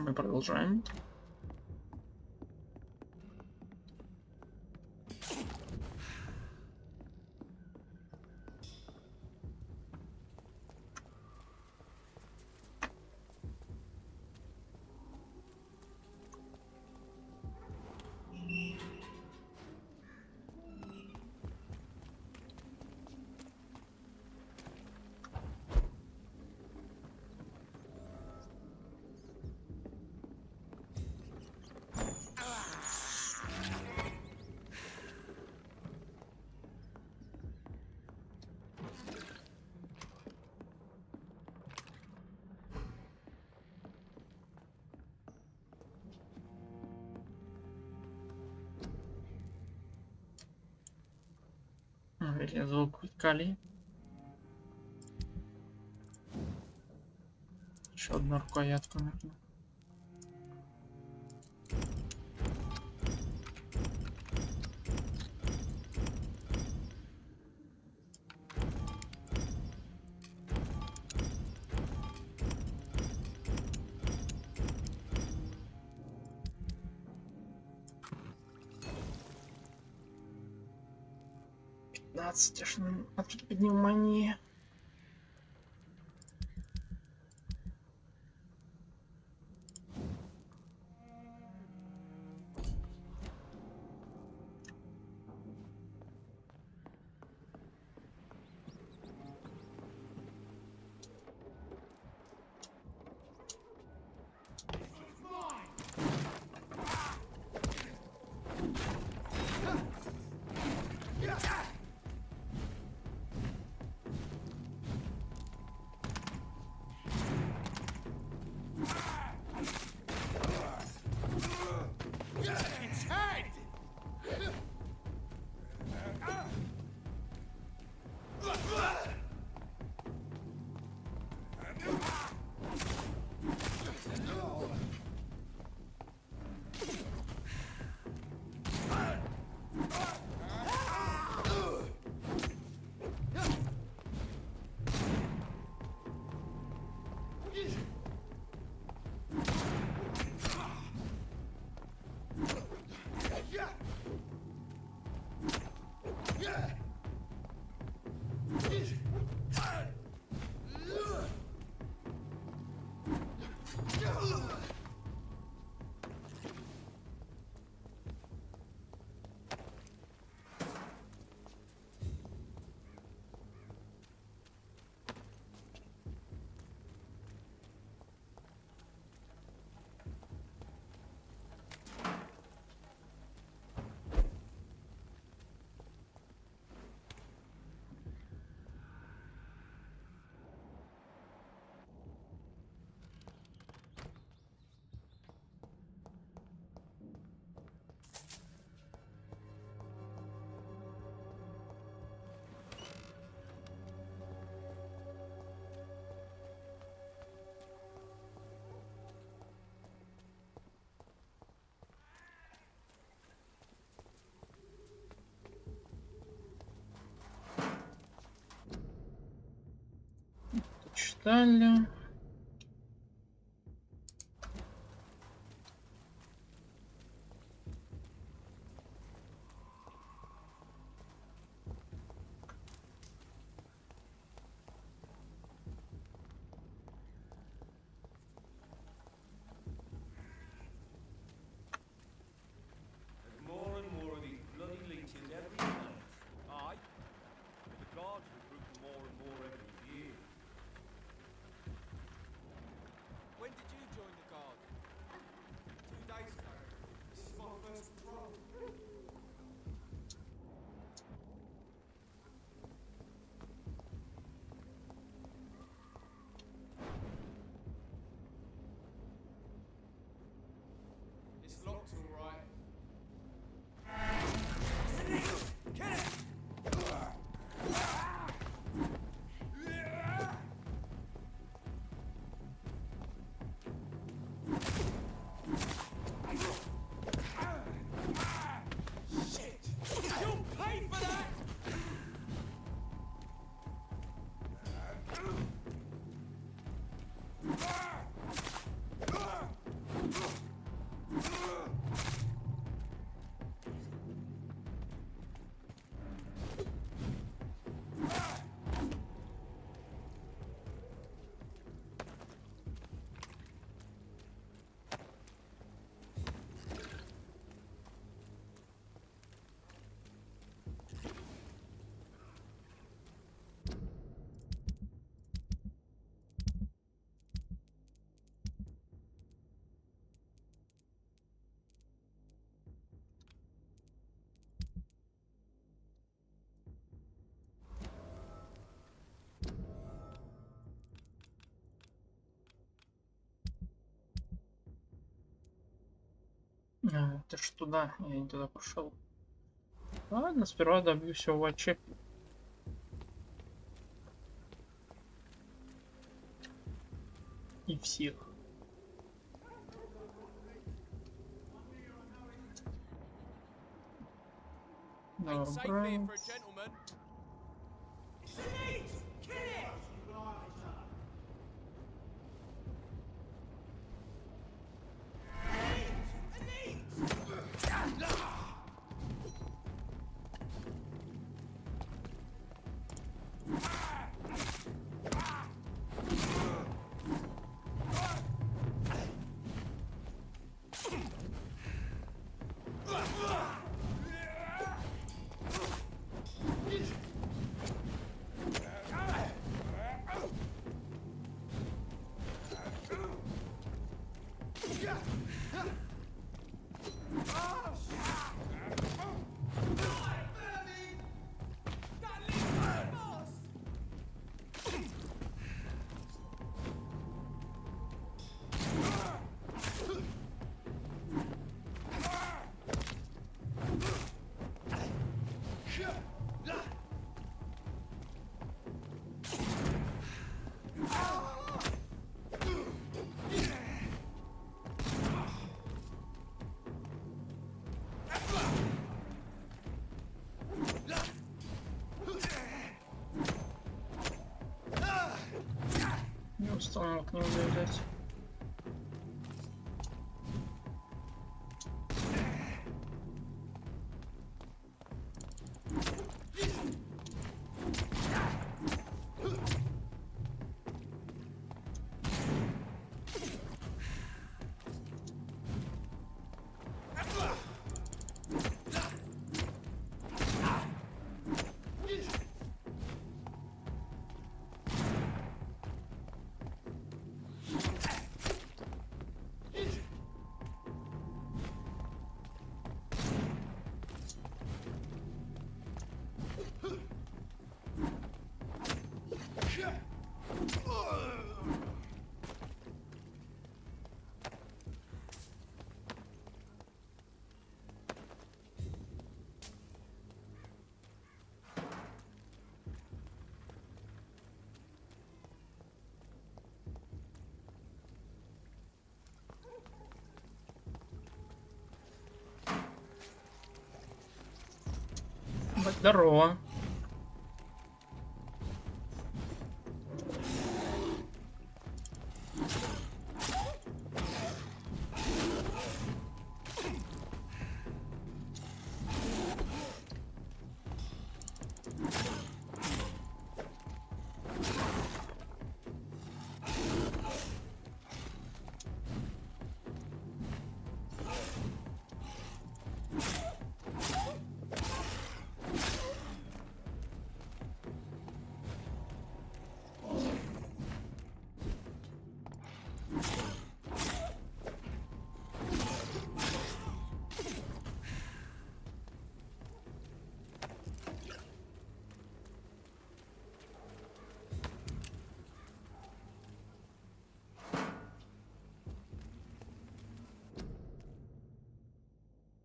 мы продолжаем. Вернее, звук калий. Еще одну рукоятку нужно. От пневмонии. Читали. Это ж туда, я не туда пошел. Ладно, сперва добью все в отчеп. И всех. Ain't safe here for a Добрать. gentleman. Не устал к нему заявлять. Здорово.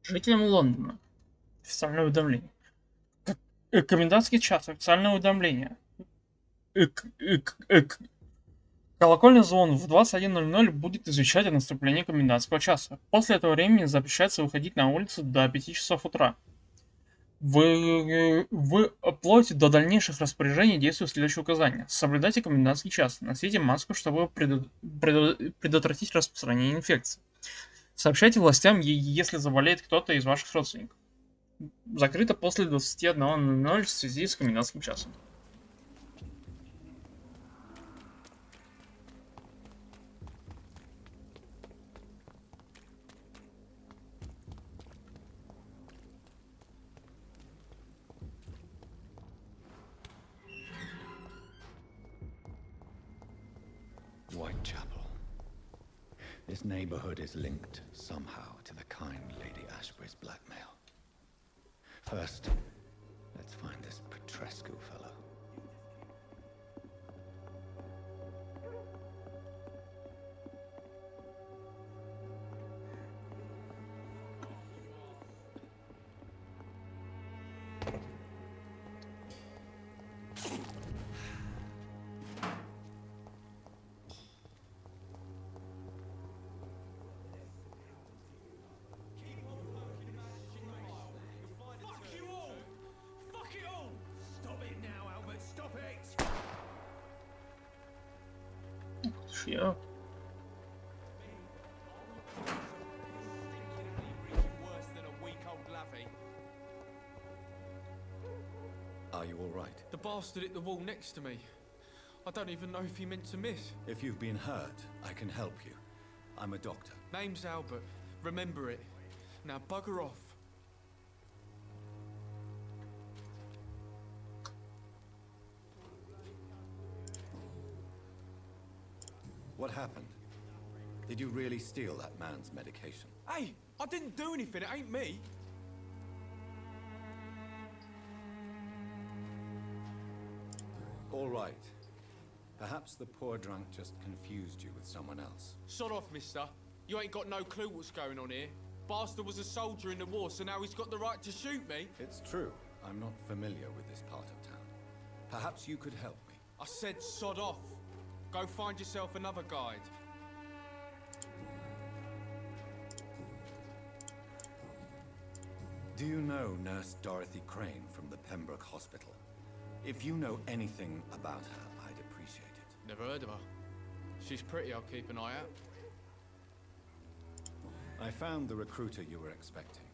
Жителям Лондона. Официальное уведомление. Комендантский час. Официальное уведомление. Колокольный звон в 21:00 будет извещать о наступлении комендантского часа. После этого времени запрещается выходить на улицу до 5 часов утра. Вплоть до дальнейших распоряжений действуют следующие указания. Соблюдайте комендантский час. Носите маску, чтобы предотвратить распространение инфекции. Сообщайте властям, если заболеет кто-то из ваших родственников. Закрыто после 21:00 в связи с комендантским часом. Whitechapel. This neighborhood is linked somehow to the kind Lady Ashbury's blackmail. First, let's find this Petrescu fellow. Vampyr. Are you all right? The bastard hit the wall next to me. I don't even know if he meant to miss. If you've been hurt, I can help you. I'm a doctor. Name's Albert. Remember it. Now bugger off. What happened? Did you really steal that man's medication? Hey, I didn't do anything. It ain't me. All right. Perhaps the poor drunk just confused you with someone else. Sod off, mister. You ain't got no clue what's going on here. Bastard was a soldier in the war, so now he's got the right to shoot me. It's true. I'm not familiar with this part of town. Perhaps you could help me. I said sod off. Go find yourself another guide. Do you know Nurse Dorothy Crane from the Pembroke Hospital? If you know anything about her, I'd appreciate it. Never heard of her. She's pretty, I'll keep an eye out. I found the recruiter you were expecting.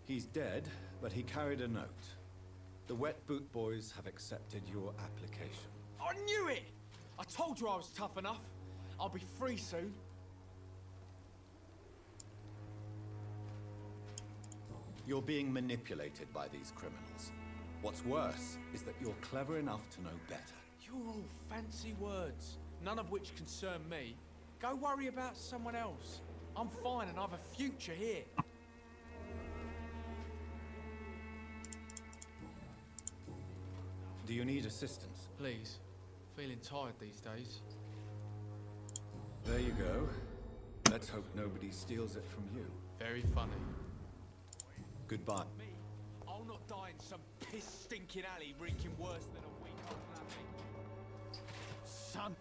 He's dead, but he carried a note. The Wet Boot Boys have accepted your application. I knew it! I told you I was tough enough. I'll be free soon. You're being manipulated by these criminals. What's worse is that you're clever enough to know better. You're all fancy words, none of which concern me. Go worry about someone else. I'm fine and I have a future here. Do you need assistance? Please. Feeling tired these days. There you go. Let's hope nobody steals it from you. Very funny. Goodbye. Me, I'll not die in some piss-stinking alley reeking worse than a week old nappy. Son!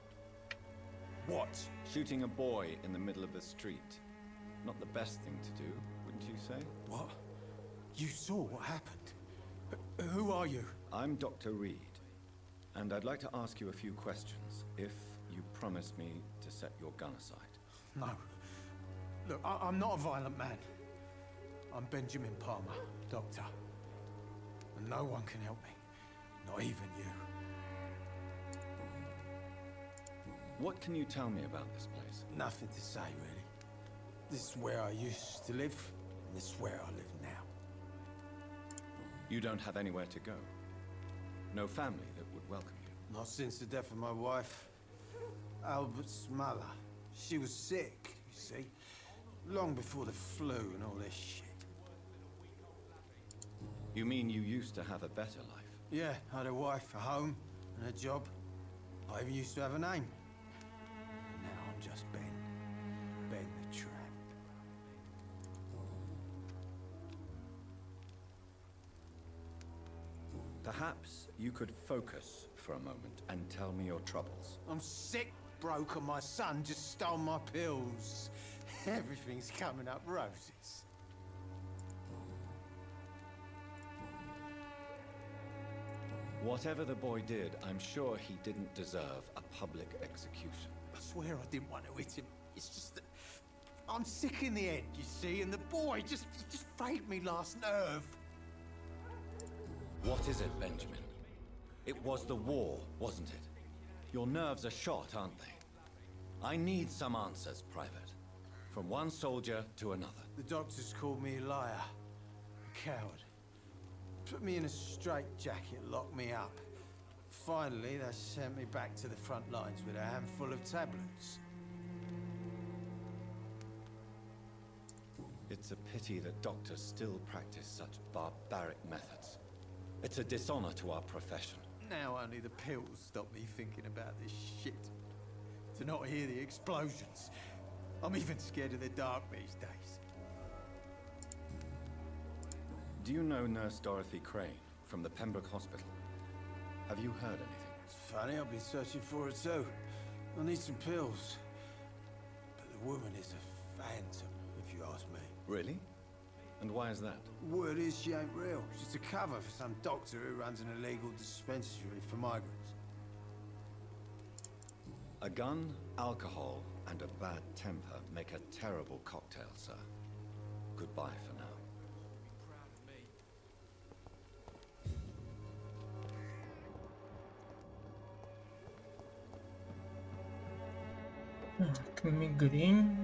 What? Shooting a boy in the middle of the street. Not the best thing to do, wouldn't you say? What? You saw what happened? Who are you? I'm Dr. Reed, and I'd like to ask you a few questions, if you promise me to set your gun aside. No. Look, I'm not a violent man. I'm Benjamin Palmer, doctor. And no one can help me. Not even you. What can you tell me about this place? Nothing to say, really. This is where I used to live, and this is where I live now. You don't have anywhere to go? No family that would welcome you? Not since the death of my wife, Albert's mother. She was sick, you see. Long before the flu and all this shit. You mean you used to have a better life? Yeah, I had a wife, a home, and a job. I even used to have a name. Now I'm just Ben. Ben the Tramp. Perhaps you could focus for a moment and tell me your troubles. I'm sick, broke, and my son just stole my pills. Everything's coming up roses. Whatever the boy did, I'm sure he didn't deserve a public execution. I swear I didn't want to hit him. It's just that I'm sick in the head, you see, and the boy he just frayed me last nerve. What is it, Benjamin? It was the war, wasn't it? Your nerves are shot, aren't they? I need some answers, Private. From one soldier to another. The doctors called me a liar, a coward. Put me in a straitjacket, locked me up. Finally, they sent me back to the front lines with a handful of tablets. It's a pity that doctors still practice such barbaric methods. It's a dishonor to our profession. Now only the pills stop me thinking about this shit. To not hear the explosions. I'm even scared of the dark these days. Do you know Nurse Dorothy Crane from the Pembroke Hospital? Have you heard anything? It's funny, I've been searching for her too. I need some pills. But the woman is a phantom, if you ask me. Really? And why is that? Word is she ain't real. She's a cover for some doctor who runs an illegal dispensary for migrants. A gun Alcohol and a bad temper make a terrible cocktail, sir. Goodbye for now. Proud of me. Так, мигрень.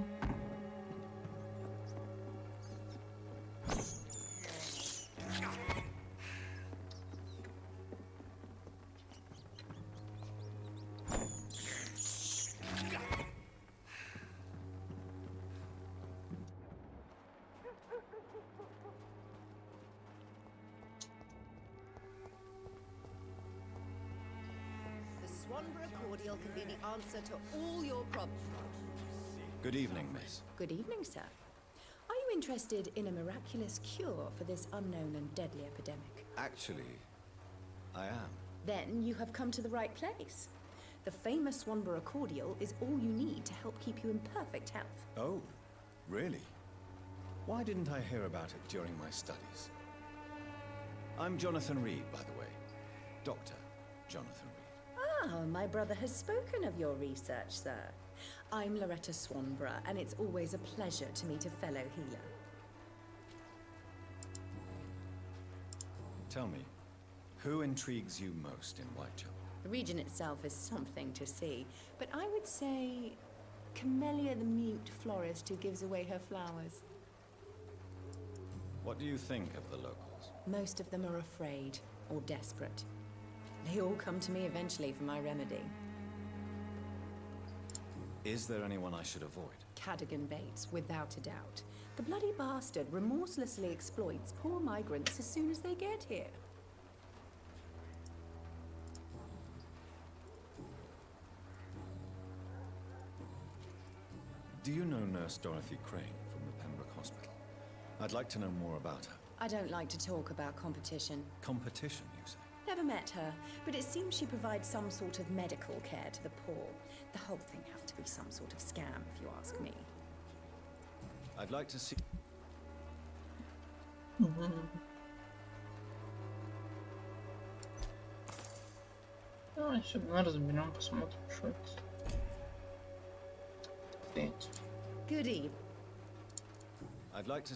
The Swanborough cordial can be the answer to all your problems. Good evening, miss. Good evening, sir. Are you interested in a miraculous cure for this unknown and deadly epidemic? Actually, I am. Then you have come to the right place. The famous Swanborough cordial is all you need to help keep you in perfect health. Oh, really? Why didn't I hear about it during my studies? I'm Jonathan Reed, by the way. Dr. Jonathan Reed. Ah, my brother has spoken of your research, sir. I'm Loretta Swanborough, and it's always a pleasure to meet a fellow healer. Tell me, who intrigues you most in Whitechapel? The region itself is something to see, but I would say Camellia the mute florist who gives away her flowers. What do you think of the locals? Most of them are afraid or desperate. They all come to me eventually for my remedy. Is there anyone I should avoid? Cadogan Bates, without a doubt. The bloody bastard remorselessly exploits poor migrants as soon as they get here. Do you know Nurse Dorothy Crane from the Pembroke Hospital? I'd like to know more about her. I don't like to talk about competition. Competition, you say? Never met her, but it seems she provides some sort of medical care to the poor. The whole thing has to be some sort of scam, if you ask me. I'd like to see... Давай сюда разберем, посмотрим, что это. Стоять. Good evening. I'd like to...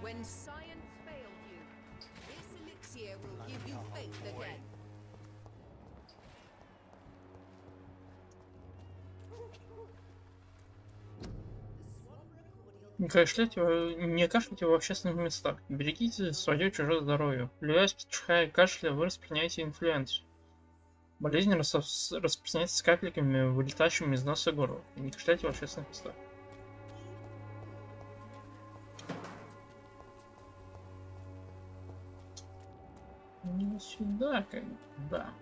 When science failed you, this elixir will give you faith again. Не кашляйте в общественных местах. Берегите свое и чужое здоровье. Плюясь, чихая, кашля, вы распространяете инфлюенцию. Болезнь распространяется с капельками, вылетающими из носа и горла. Не кашляйте в общественных местах. Не сюда, как бы, да.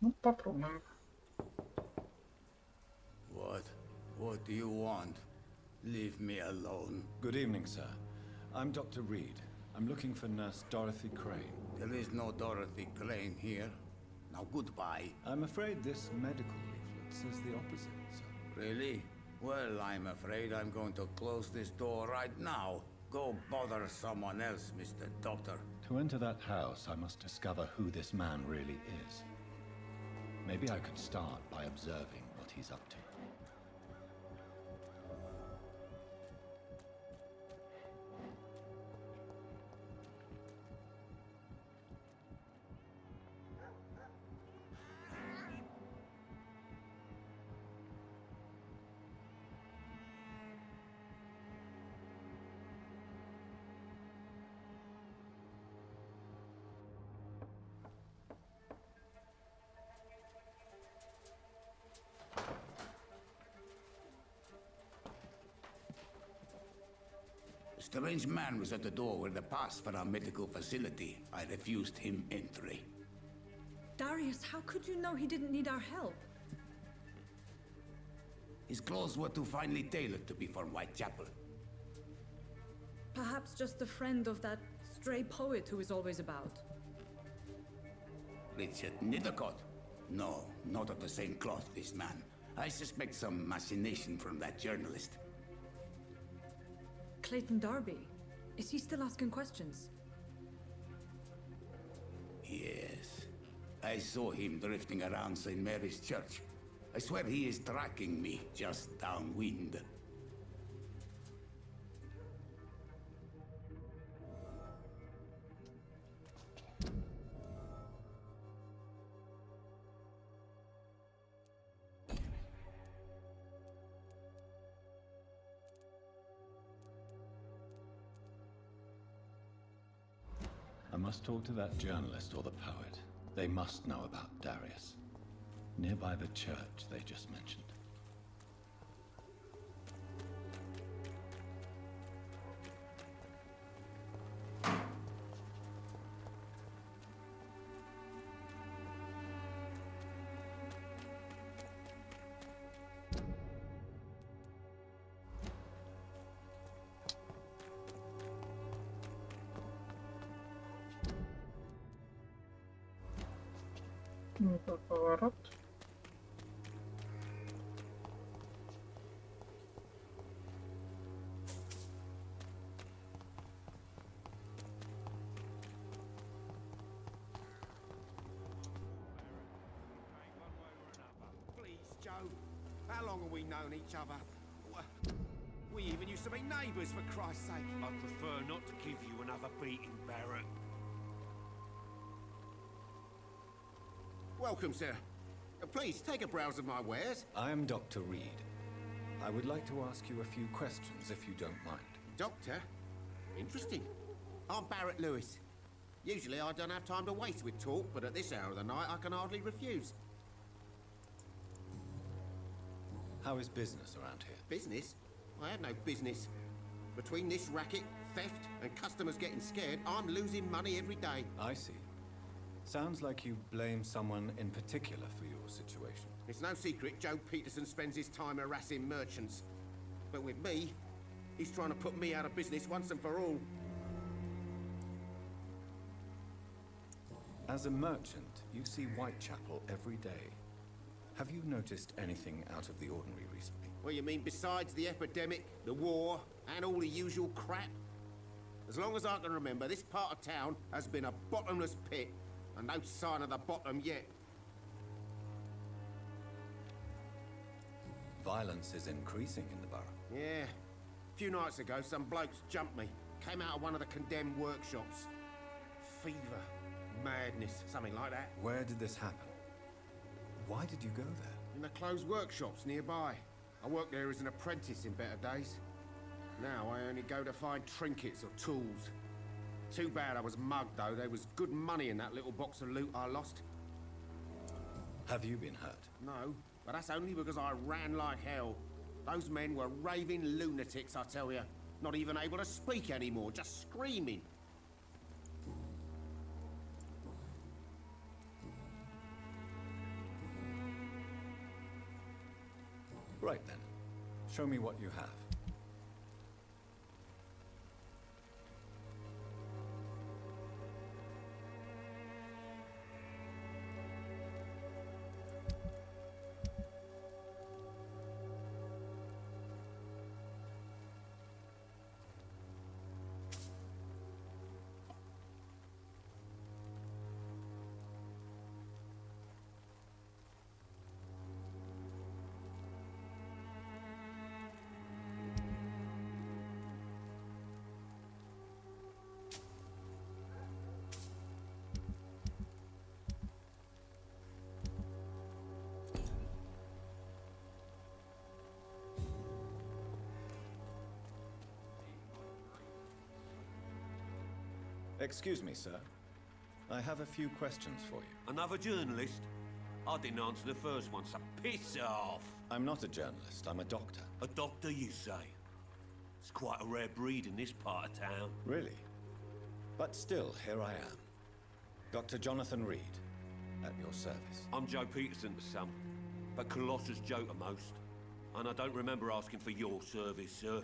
Ну, попробуем. What do you want? Leave me alone. Good evening, sir. I'm Dr. Reed. I'm looking for Nurse Dorothy Crane. There is no Dorothy Crane here. Now goodbye. I'm afraid this medical leaflet says the opposite, sir. Really? Well, I'm afraid I'm going to close this door right now. Go bother someone else, Mr. Doctor. To enter that house, I must discover who this man really is. Maybe I could start by observing what he's up to. A strange man was at the door with a pass for our medical facility. I refused him entry. Darius, how could you know he didn't need our help? His clothes were too finely tailored to be for Whitechapel. Perhaps just a friend of that stray poet who is always about. Richard Nethercott? No, not of the same cloth, this man. I suspect some machination from that journalist. Clayton Darby. Is he still asking questions? Yes. I saw him drifting around St. Mary's Church. I swear he is tracking me just downwind. I must talk to that journalist or the poet. They must know about Darius. Nearby the church they just mentioned. Тут поворот. Please, Joe. How long have we known each other? We even used to be neighbours, for Christ's sake. I'd prefer not to give you another beating, Barrett. Welcome, sir. Please, take a browse of my wares. I am Dr. Reed. I would like to ask you a few questions, if you don't mind. Doctor? Interesting. I'm Barrett Lewis. Usually I don't have time to waste with talk, but at this hour of the night I can hardly refuse. How is business around here? Business? I have no business. Between this racket, theft, and customers getting scared, I'm losing money every day. I see. Sounds like you blame someone in particular for your situation. It's no secret Joe Peterson spends his time harassing merchants. But with me, he's trying to put me out of business once and for all. As a merchant, you see Whitechapel every day. Have you noticed anything out of the ordinary recently? What you mean besides the epidemic, the war, and all the usual crap? As long as I can remember, this part of town has been a bottomless pit, and no sign of the bottom yet. Violence is increasing in the borough. Yeah. A few nights ago, some blokes jumped me. Came out of one of the condemned workshops. Fever, madness, something like that. Where did this happen? Why did you go there? In the closed workshops nearby. I worked there as an apprentice in better days. Now I only go to find trinkets or tools. Too bad I was mugged, though. There was good money in that little box of loot I lost. Have you been hurt? No, but that's only because I ran like hell. Those men were raving lunatics, I tell you. Not even able to speak anymore, just screaming. Right then. Show me what you have. Excuse me, sir. I have a few questions for you. Another journalist? I didn't answer the first one, so piss off! I'm not a journalist, I'm a doctor. A doctor, you say? It's quite a rare breed in this part of town. Really? But still, here I am. Dr. Jonathan Reed, at your service. I'm Joe Peterson to some, but Colossus Joe to most. And I don't remember asking for your service, sir.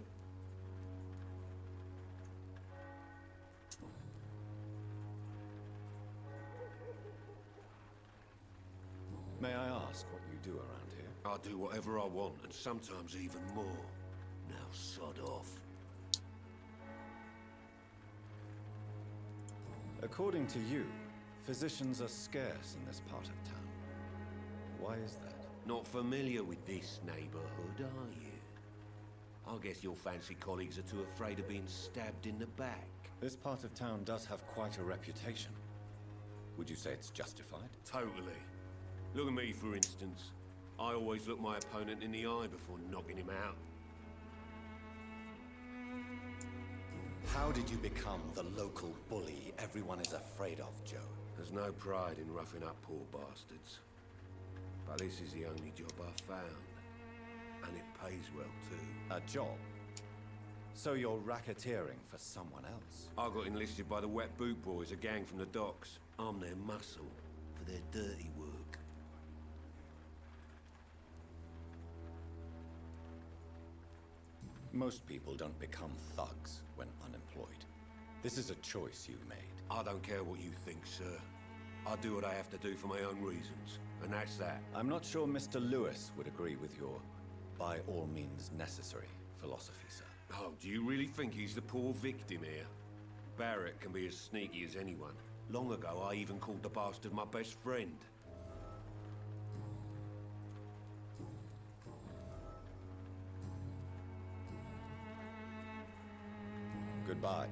May I ask what you do around here? I do whatever I want, and sometimes even more. Now sod off. According to you, physicians are scarce in this part of town. Why is that? Not familiar with this neighborhood, are you? I guess your fancy colleagues are too afraid of being stabbed in the back. This part of town does have quite a reputation. Would you say it's justified? Totally. Look at me, for instance. I always look my opponent in the eye before knocking him out. How did you become the local bully everyone is afraid of, Joe? There's no pride in roughing up poor bastards. But this is the only job I've found. And it pays well, too. A job? So you're racketeering for someone else? I got enlisted by the Wet Boot Boys, a gang from the docks. I'm their muscle for their dirty work. Most people don't become thugs when unemployed. This is a choice you made. I don't care what you think, sir. I do what I have to do for my own reasons, and that's that. I'm not sure Mr. Lewis would agree with your by all means necessary philosophy, sir. Oh, do you really think he's the poor victim here? Barrett can be as sneaky as anyone. Long ago, I even called the bastard my best friend. Goodbye.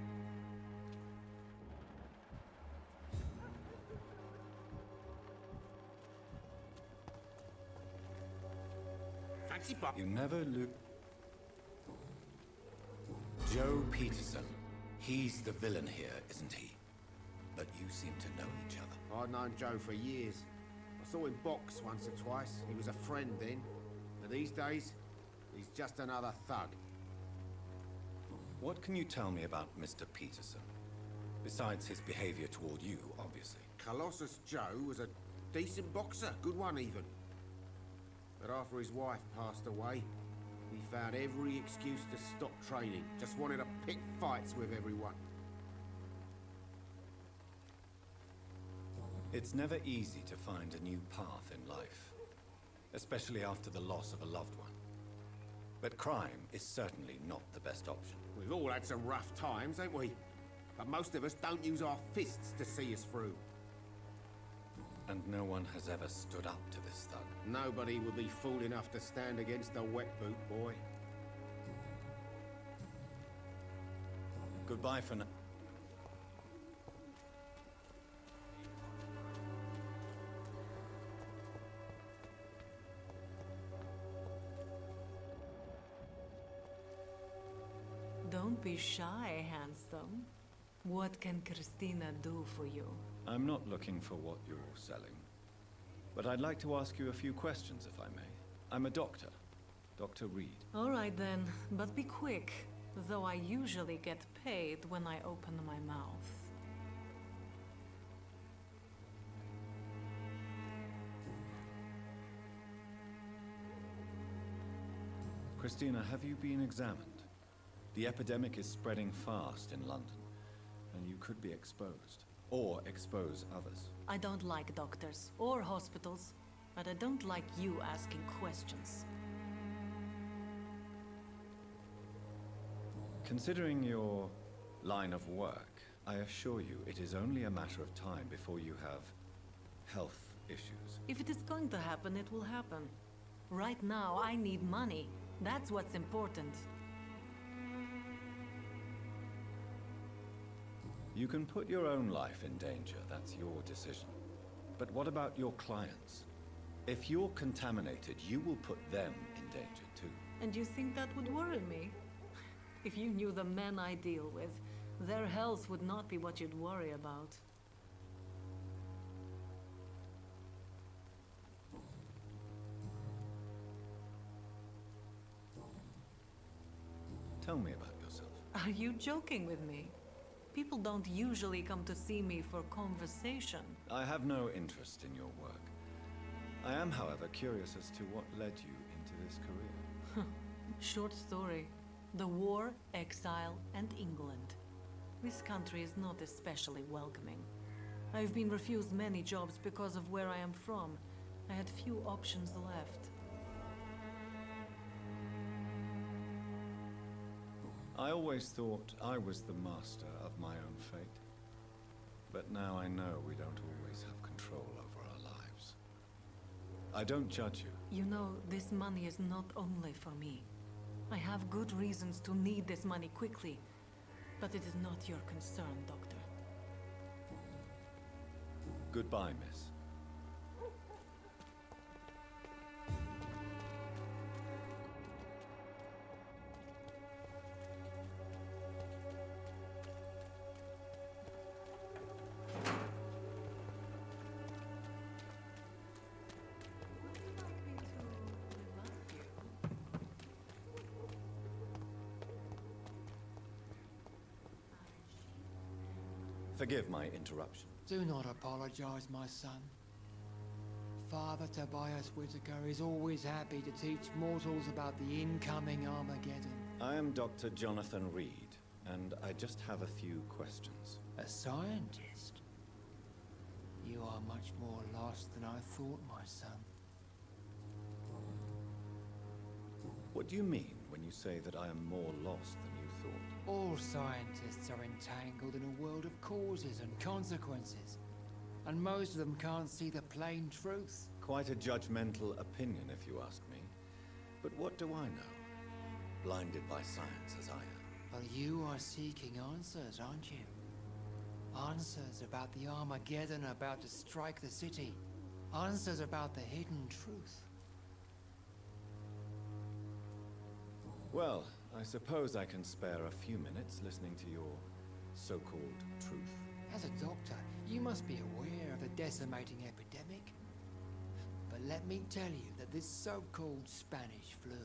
Fancy pop. You never look... Joe Peterson. He's the villain here, isn't he? But you seem to know each other. I've known Joe for years. I saw him box once or twice. He was a friend then. But these days, he's just another thug. What can you tell me about Mr. Peterson? Besides his behavior toward you, obviously. Colossus Joe was a decent boxer, good one even. But after his wife passed away, he found every excuse to stop training. Just wanted to pick fights with everyone. It's never easy to find a new path in life, especially after the loss of a loved one. But crime is certainly not the best option. We've all had some rough times, ain't we? But most of us don't use our fists to see us through. And no one has ever stood up to this thug. Nobody would be fool enough to stand against a wet boot boy. Goodbye for now. Don't be shy, handsome. What can Christina do for you? I'm not looking for what you're selling. But I'd like to ask you a few questions, if I may. I'm a doctor. Dr. Reed. All right then, but be quick. Though I usually get paid when I open my mouth. Christina, have you been examined? The epidemic is spreading fast in London, and you could be exposed. Or expose others. I don't like doctors or hospitals, but I don't like you asking questions. Considering your line of work, I assure you it is only a matter of time before you have health issues. If it is going to happen, it will happen. Right now, I need money. That's what's important. You can put your own life in danger, that's your decision. But what about your clients? If you're contaminated, you will put them in danger too. And you think that would worry me? If you knew the men I deal with, Their health would not be what you'd worry about. Tell me about yourself. Are you joking with me? People don't usually come to see me for conversation. I have no interest in your work. I am, however, curious as to what led you into this career. Short story. The war, exile, and England. This country is not especially welcoming. I've been refused many jobs because of where I am from. I had few options left. I always thought I was the master of my own fate. But now I know we don't always have control over our lives. I don't judge you. You know, this money is not only for me. I have good reasons to need this money quickly, but it is not your concern, Doctor. Goodbye, miss. Forgive my interruption. Do not apologize, my son. Father Tobias Whitaker is always happy to teach mortals about the incoming Armageddon. I am Dr. Jonathan Reed, and I just have a few questions. A scientist? You are much more lost than I thought, my son. What do you mean when you say that I am more lost than you thought? All scientists are entangled in a world of causes and consequences, and most of them can't see the plain truth. Quite a judgmental opinion, if you ask me. But what do I know? Blinded by science as I am. But you are seeking answers, aren't you? Answers about the Armageddon about to strike the city. Answers about the hidden truth. Well, I suppose I can spare a few minutes listening to your so-called truth. As a doctor, you must be aware of the decimating epidemic. But let me tell you that this so-called Spanish flu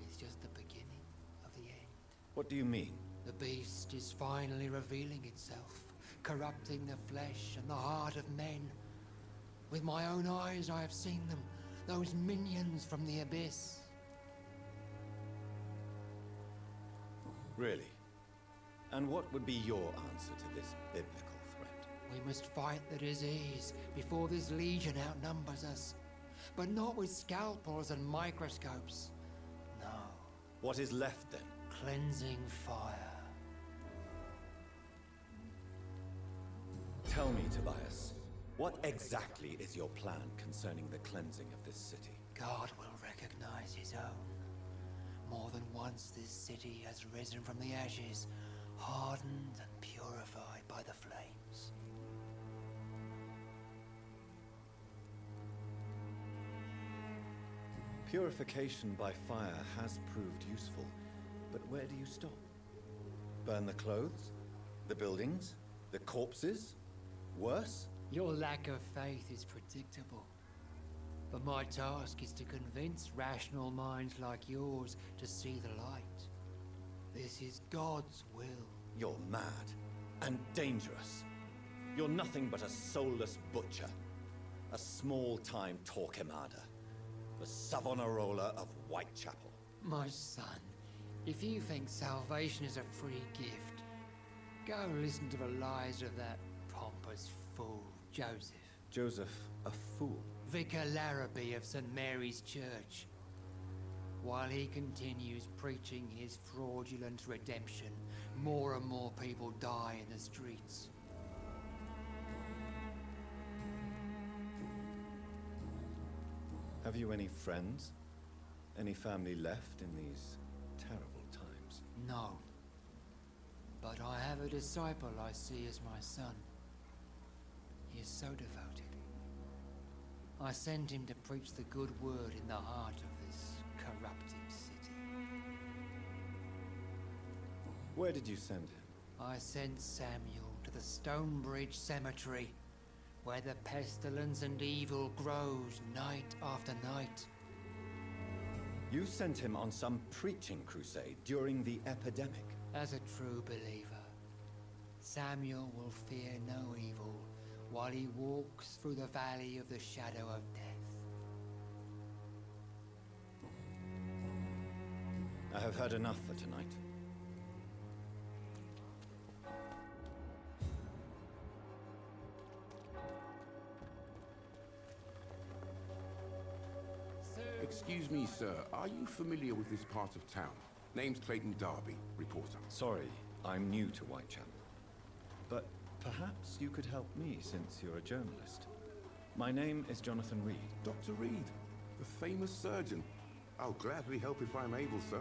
is just the beginning of the end. What do you mean? The beast is finally revealing itself, corrupting the flesh and the heart of men. With my own eyes I have seen them, those minions from the abyss. Really? And what would be your answer to this biblical threat? We must fight the disease before this legion outnumbers us. But not with scalpels and microscopes. No. What is left then? Cleansing fire. Tell me, Tobias, what exactly is your plan concerning the cleansing of this city? God will recognize his own. More than once this city has risen from the ashes, hardened and purified by the flames. Purification by fire has proved useful, but where do you stop? Burn the clothes? The buildings? The corpses? Worse? Your lack of faith is predictable. But my task is to convince rational minds like yours to see the light. This is God's will. You're mad and dangerous. You're nothing but a soulless butcher. A small-time Torquemada. The Savonarola of Whitechapel. My son, if you think salvation is a free gift, go listen to the lies of that pompous fool, Joseph. Joseph, a fool? Vicar Larrabee of St. Mary's Church. While he continues preaching his fraudulent redemption, more and more people die in the streets. Have you any friends? Any family left in these terrible times? No. But I have a disciple I see as my son. He is so devoted. I send him to preach the good word in the heart of this corrupted city. Where did you send him? I sent Samuel to the Stonebridge Cemetery, where the pestilence and evil grows night after night. You sent him on some preaching crusade during the epidemic. As a true believer, Samuel will fear no evil while he walks through the valley of the shadow of death. I have heard enough for tonight. Excuse me, sir. Are you familiar with this part of town? Name's Clayton Darby, reporter. Sorry, I'm new to Whitechapel. But perhaps you could help me since you're a journalist. My name is Jonathan Reed. Dr. Reed, the famous surgeon. I'll gladly help if I'm able, sir.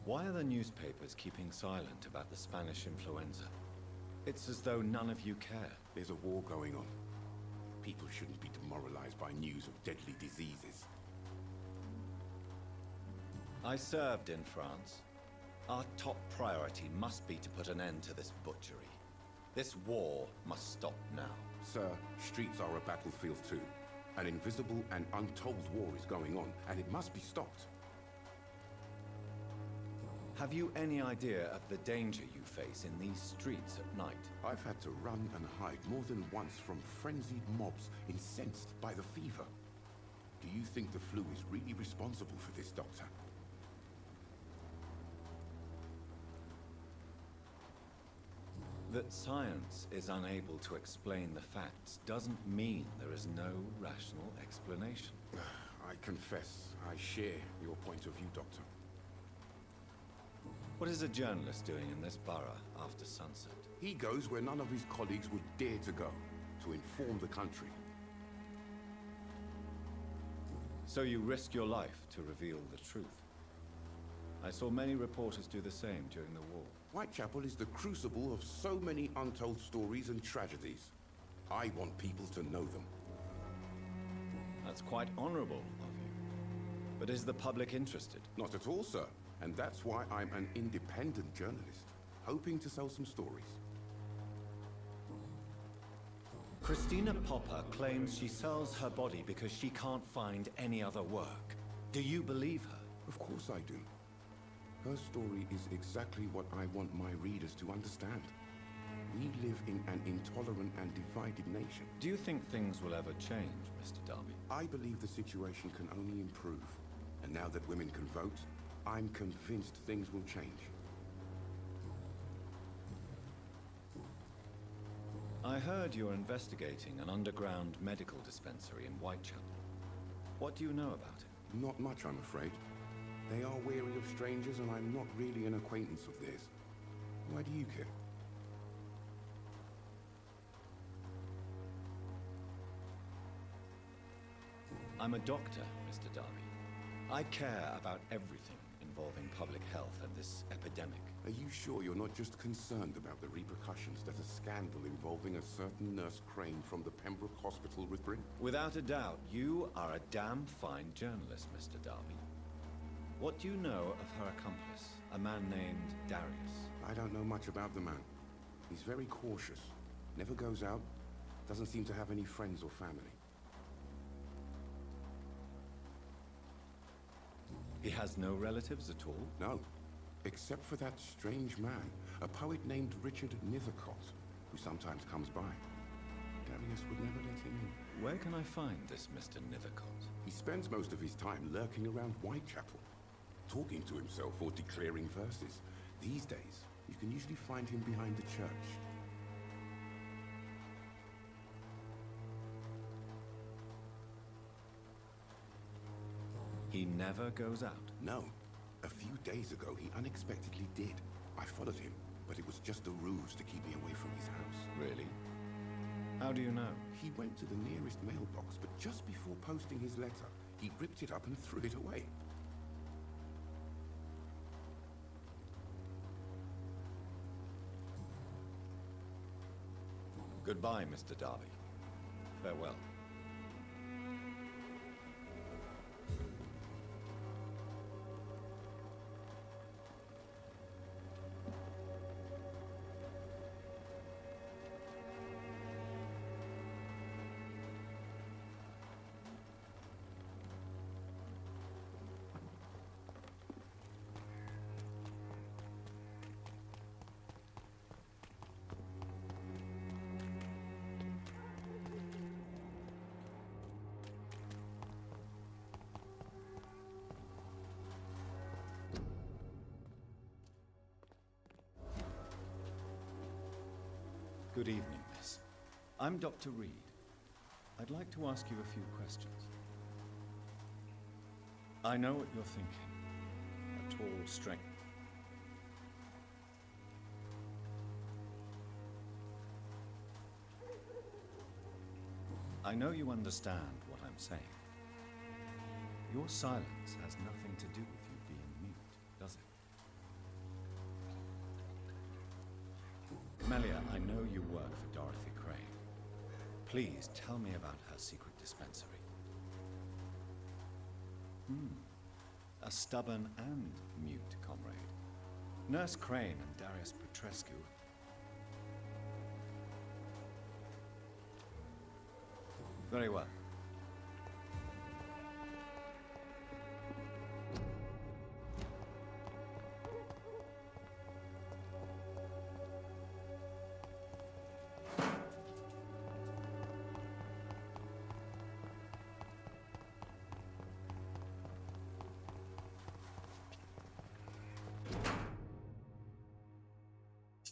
Why are the newspapers keeping silent about the Spanish influenza? It's as though none of you care. There's a war going on. People shouldn't be demoralized by news of deadly diseases. I served in France. Our top priority must be to put an end to this butchery. This war must stop now. Sir, streets are a battlefield too. An invisible and untold war is going on, and it must be stopped. Have you any idea of the danger you face in these streets at night? I've had to run and hide more than once from frenzied mobs incensed by the fever. Do you think the flu is really responsible for this, Doctor? That science is unable to explain the facts doesn't mean there is no rational explanation. I confess, I share your point of view, Doctor. What is a journalist doing in this borough after sunset? He goes where none of his colleagues would dare to go, to inform the country. So you risk your life to reveal the truth. I saw many reporters do the same during the war. Whitechapel is the crucible of so many untold stories and tragedies. I want people to know them. That's quite honorable of you. But is the public interested? Not at all, sir. And that's why I'm an independent journalist, hoping to sell some stories. Christina Popper claims she sells her body because she can't find any other work. Do you believe her? Of course I do. Her story is exactly what I want my readers to understand. We live in an intolerant and divided nation. Do you think things will ever change, Mr. Darby? I believe the situation can only improve. And now that women can vote, I'm convinced things will change. I heard you're investigating an underground medical dispensary in Whitechapel. What do you know about it? Not much, I'm afraid. They are wary of strangers, and I'm not really an acquaintance of theirs. Why do you care? I'm a doctor, Mr. Darby. I care about everything involving public health and this epidemic. Are you sure you're not just concerned about the repercussions that a scandal involving a certain Nurse Crane from the Pembroke Hospital would bring? Without a doubt, you are a damn fine journalist, Mr. Darby. What do you know of her accomplice, a man named Darius? I don't know much about the man. He's very cautious. Never goes out. Doesn't seem to have any friends or family. He has no relatives at all? No. Except for that strange man, a poet named Richard Nethercott, who sometimes comes by. Darius would never let him in. Where can I find this Mr. Nethercott? He spends most of his time lurking around Whitechapel, talking to himself or declaring verses. These days, you can usually find him behind the church. He never goes out? No. A few days ago, he unexpectedly did. I followed him, but it was just a ruse to keep me away from his house. Really? How do you know? He went to the nearest mailbox, but just before posting his letter, he ripped it up and threw it away. Goodbye, Mr. Darby. Farewell. Good evening, miss. I'm Dr. Reed. I'd like to ask you a few questions. I know what you're thinking. A tall, strength. I know you understand what I'm saying. Your silence has nothing to do with you being mute, does it? Camellia, I know you work for Dorothy Crane. Please tell me about her secret dispensary. A stubborn and mute comrade. Nurse Crane and Darius Petrescu. Very well.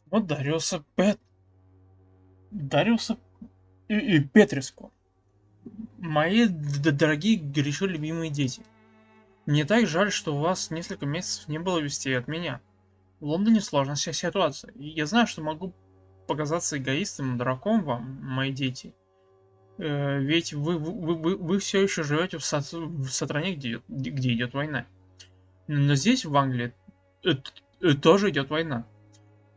Вот Дариуса и Петреску. Мои дорогие, горячо любимые дети. Мне так жаль, что у вас несколько месяцев не было вестей от меня. В Лондоне сложная ситуация. И я знаю, что могу показаться эгоистом и дураком вам, мои дети. Ведь вы все еще живете в стране, где идет война. Но здесь, в Англии, тоже идет война.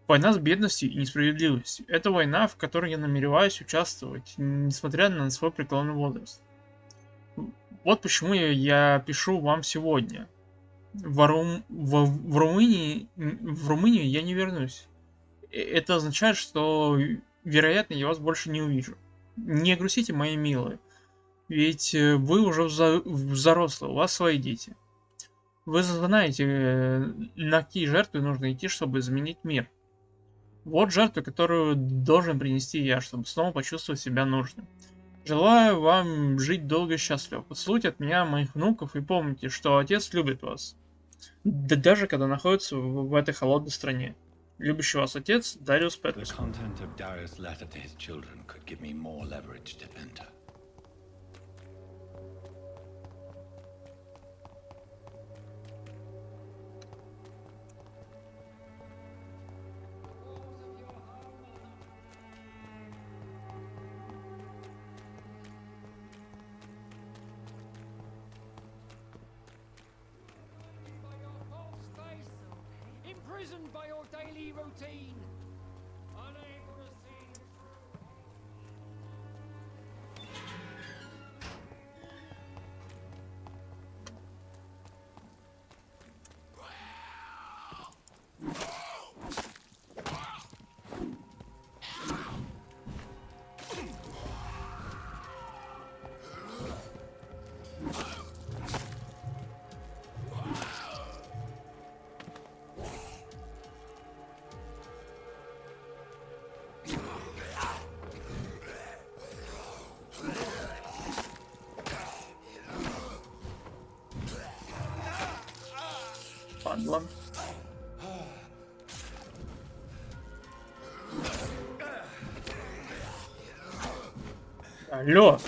Война с бедностью и несправедливостью. Это война, в которой я намереваюсь участвовать, несмотря на свой преклонный возраст. Вот почему я пишу вам сегодня. В Румынию я не вернусь. Это означает, что, вероятно, я вас больше не увижу. Не грустите, мои милые. Ведь вы уже взрослые, у вас свои дети. Вы знаете, на какие жертвы нужно идти, чтобы изменить мир. Вот жертва, которую должен принести я, чтобы снова почувствовать себя нужным. Желаю вам жить долго и счастливо. Поцелуйте от меня моих внуков и помните, что отец любит вас. Да даже когда находится в этой холодной стране. Любящий вас отец Дариус Петрес. Imprisoned by your daily routine, unable to see the Падла. Алло.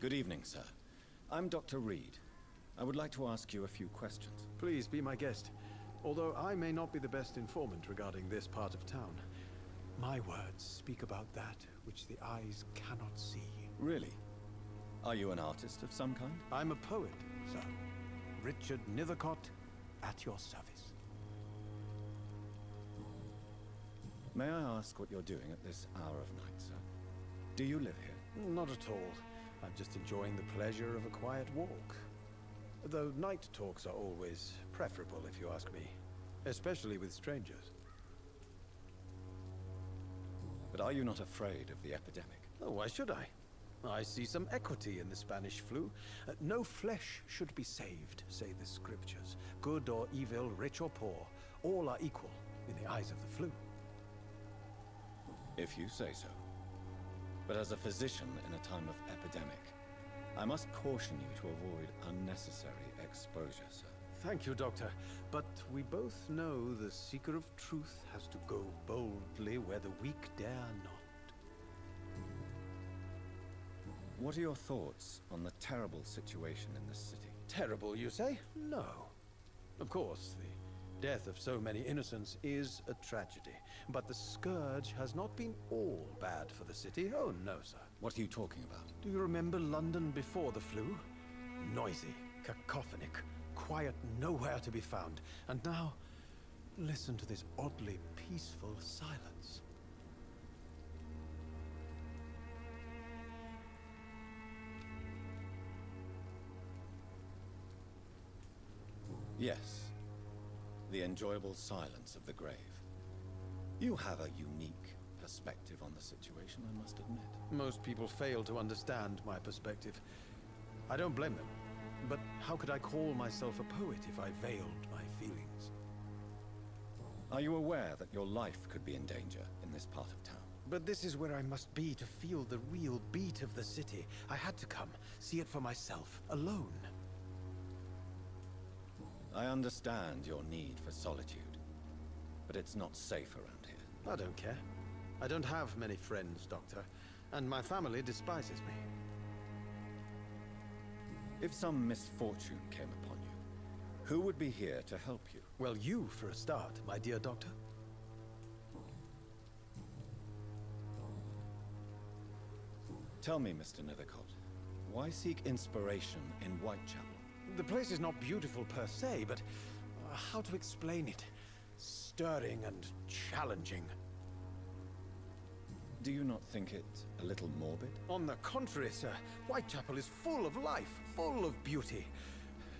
Good evening, sir. I'm Dr. Reed. I would like to ask you a few questions. Please be my guest. Although I may not be the best informant regarding this part of town, my words speak about that which the eyes cannot see. Really? Are you an artist of some kind? I'm a poet, sir. Richard Nethercott, at your service. May I ask what you're doing at this hour of night, sir? Do you live here? Not at all. I'm just enjoying the pleasure of a quiet walk. Though night talks are always preferable, if you ask me. Especially with strangers. But are you not afraid of the epidemic? Oh, why should I? I see some equity in the Spanish flu. No flesh should be saved, say the scriptures. Good or evil, rich or poor, all are equal in the eyes of the flu. If you say so. But as a physician in a time of epidemic, I must caution you to avoid unnecessary exposure, sir. Thank you, Doctor. But we both know the seeker of truth has to go boldly where the weak dare not. What are your thoughts on the terrible situation in this city? Terrible, you say? No. Of course, the death of so many innocents is a tragedy. But the scourge has not been all bad for the city. Oh, no, sir. What are you talking about? Do you remember London before the flu? Noisy, cacophonic, quiet nowhere to be found. And now, listen to this oddly peaceful silence. Yes. The enjoyable silence of the grave. You have a unique perspective on the situation, I must admit. Most people fail to understand my perspective. I don't blame them. But how could I call myself a poet if I veiled my feelings? Are you aware that your life could be in danger in this part of town? But this is where I must be to feel the real beat of the city. I had to come, see it for myself, alone. I understand your need for solitude, but it's not safe around here. I don't care. I don't have many friends, Doctor, and my family despises me. If some misfortune came upon you, who would be here to help you? Well, you for a start, my dear Doctor. Tell me, Mr. Nethercott, why seek inspiration in Whitechapel? The place is not beautiful per se, but how to explain it? Stirring and challenging. Do you not think it a little morbid? On the contrary, sir. Whitechapel is full of life, full of beauty.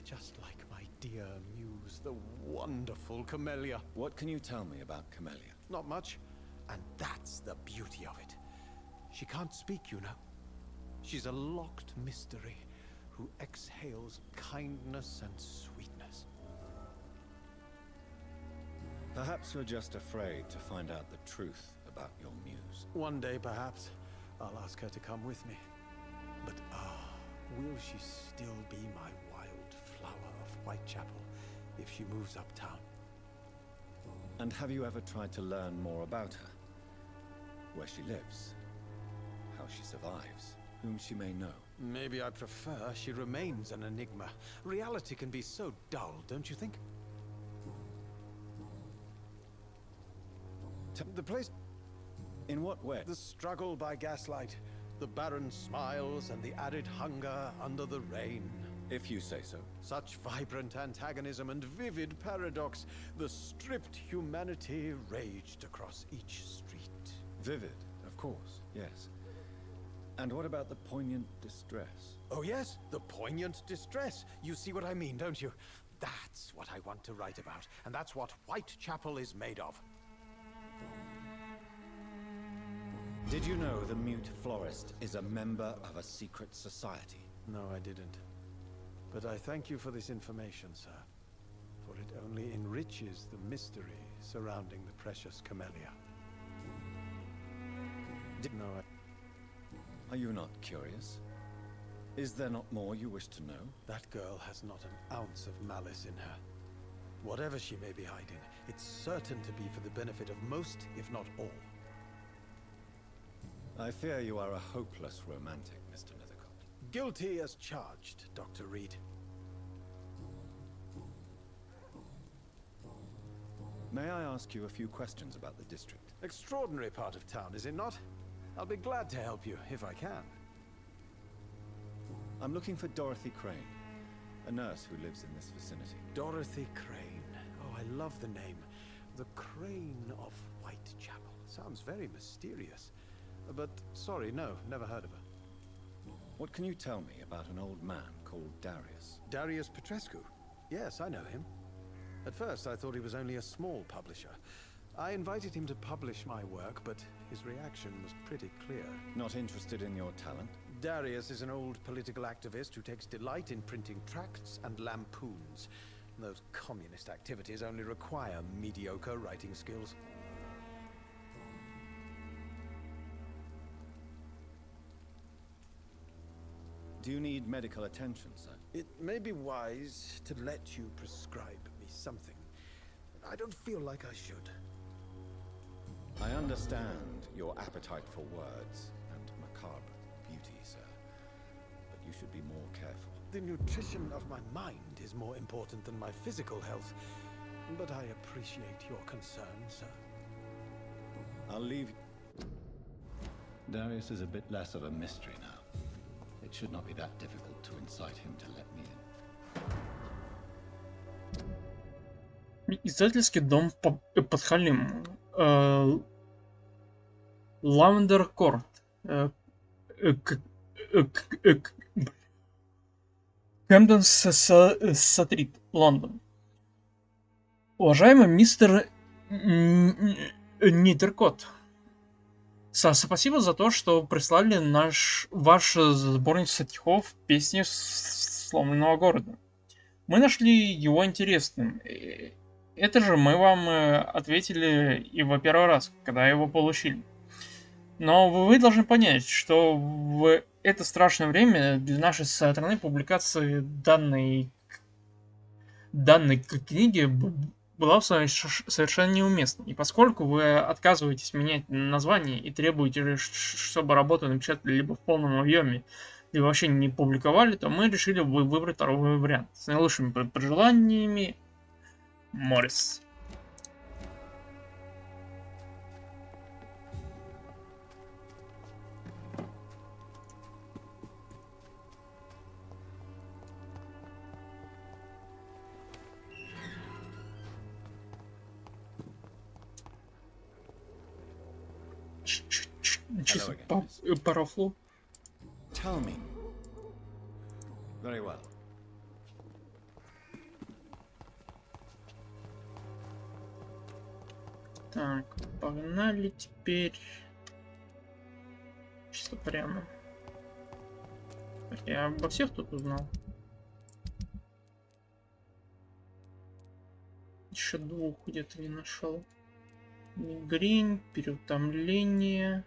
Just like my dear muse, the wonderful Camellia. What can you tell me about Camellia? Not much. And that's the beauty of it. She can't speak, you know. She's a locked mystery who exhales kindness and sweetness. Perhaps you're just afraid to find out the truth about your muse. One day, perhaps, I'll ask her to come with me. But will she still be my wild flower of Whitechapel if she moves uptown? And have you ever tried to learn more about her? Where she lives? How she survives? Whom she may know? Maybe I prefer she remains an enigma. Reality can be so dull, don't you think? The place... In what way? The struggle by gaslight, the barren smiles and the added hunger under the rain. If you say so. Such vibrant antagonism and vivid paradox. The stripped humanity raged across each street. Vivid, of course, yes. And what about the poignant distress? Oh yes, the poignant distress. You see what I mean, don't you? That's what I want to write about, and that's what Whitechapel is made of. Did you know the mute florist is a member of a secret society? No, I didn't. But I thank you for this information, sir. For it only enriches the mystery surrounding the precious Camellia. No, Are you not curious? Is there not more you wish to know? That girl has not an ounce of malice in her. Whatever she may be hiding, it's certain to be for the benefit of most, if not all. I fear you are a hopeless romantic, Mr. Nethercott. Guilty as charged, Dr. Reed. May I ask you a few questions about the district? Extraordinary part of town, is it not? I'll be glad to help you, if I can. I'm looking for Dorothy Crane, a nurse who lives in this vicinity. Dorothy Crane. Oh, I love the name. The Crane of Whitechapel. Sounds very mysterious. But, sorry, no, never heard of her. What can you tell me about an old man called Darius? Darius Petrescu? Yes, I know him. At first, I thought he was only a small publisher. I invited him to publish my work, but his reaction was pretty clear. Not interested in your talent? Darius is an old political activist who takes delight in printing tracts and lampoons. Those communist activities only require mediocre writing skills. Do you need medical attention, sir? It may be wise to let you prescribe me something. I don't feel like I should. I understand your appetite for words and macabre beauty, sir. But you should be more careful. The nutrition of my mind is more important than my physical health. But I appreciate your concern, sir. I'll leave. Darius is a bit less of a mystery now. It should not be that difficult to incite him to let me in. Издательский дом Подхалим. Лавендер Корт. Кэмден Сатрит, Лондон. Уважаемый мистер Нидеркот, спасибо за то, что прислали ваш сборник стихов «Песни сломленного города». Мы нашли его интересным. Это же мы вам ответили и во первый раз, когда его получили. Но вы должны понять, что в это страшное время для нашей страны публикация данной книги была совершенно неуместна. И поскольку вы отказываетесь менять название и требуете, чтобы работу напечатали либо в полном объеме, либо вообще не публиковали, то мы решили выбрать второй вариант. С наилучшими пожеланиями, Моррис. Чисто по рофлу. Tell me. Very well. Так, погнали теперь. Чисто прямо. Я обо всех тут узнал. Еще двух где-то не нашел. Мигрень, переутомление.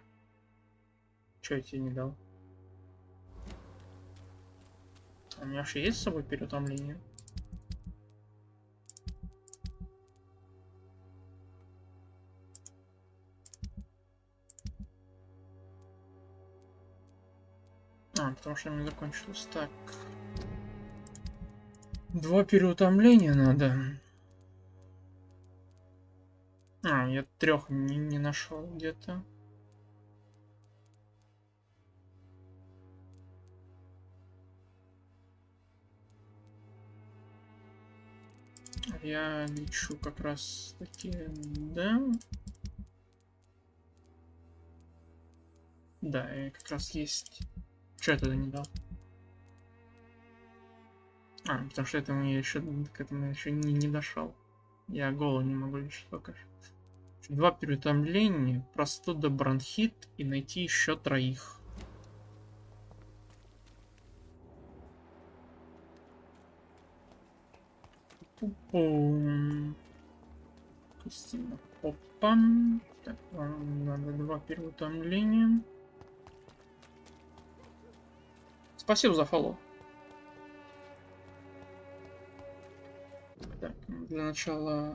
Че я тебе не дал? У меня вообще есть с собой переутомление? Потому что мне закончилось. Так. 2 переутомления надо. Я 3 не нашел где-то. Я лечу как раз таки, да. Да, и как раз есть. Что я тогда не дал? Потому что этому я еще к этому еще не дошел. Я голову не могу лечить пока что. 2 переутомления, простуда, бронхит и найти еще 3. Кристина Попа. Так, надо 2 переутомления. Спасибо за фоллоу. Так, для начала